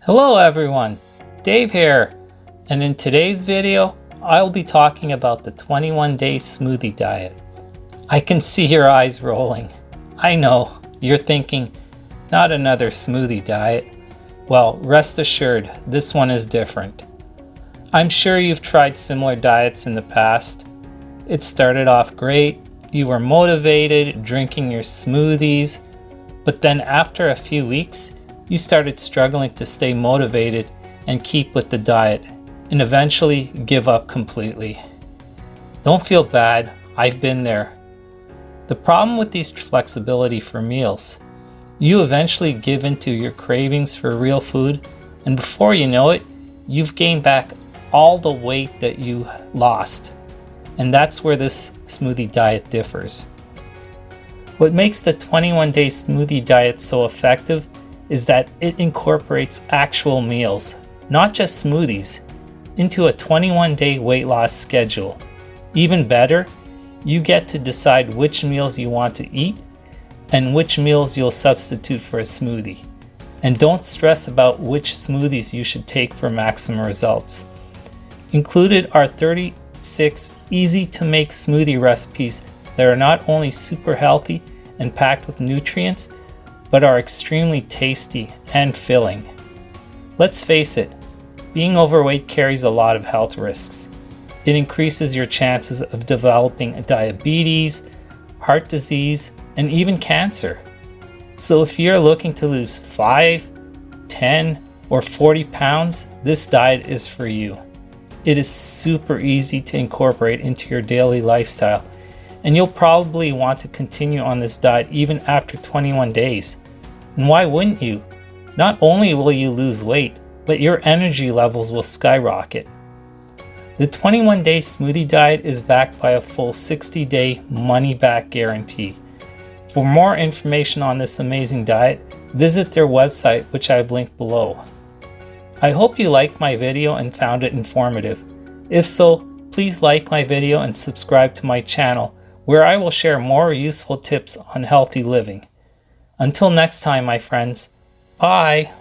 Hello everyone, Dave here, and in today's video, I'll be talking about the 21-day smoothie diet. I can see your eyes rolling. I know, you're thinking, not another smoothie diet. Well, rest assured, this one is different. I'm sure you've tried similar diets in the past. It started off great, you were motivated, drinking your smoothies, but then after a few weeks, you started struggling to stay motivated and keep with the diet, and eventually give up completely. Don't feel bad, I've been there. The problem with these flexibility for meals, you eventually give into your cravings for real food, and before you know it, you've gained back all the weight that you lost. And that's where this smoothie diet differs. What makes the 21-day smoothie diet so effective is that it incorporates actual meals, not just smoothies, into a 21-day weight loss schedule. Even better, you get to decide which meals you want to eat and which meals you'll substitute for a smoothie. And don't stress about which smoothies you should take for maximum results. Included are 36 easy-to-make smoothie recipes that are not only super healthy and packed with nutrients, but are extremely tasty and filling. Let's face it, being overweight carries a lot of health risks. It increases your chances of developing diabetes, heart disease, and even cancer. So if you're looking to lose 5, 10, or 40 pounds, this diet is for you. It is super easy to incorporate into your daily lifestyle, and you'll probably want to continue on this diet even after 21 days. And why wouldn't you? Not only will you lose weight, but your energy levels will skyrocket. The 21-day smoothie diet is backed by a full 60-day money-back guarantee. For more information on this amazing diet, visit their website, which I've linked below. I hope you liked my video and found it informative. If so, please like my video and subscribe to my channel, where I will share more useful tips on healthy living. Until next time, my friends, bye!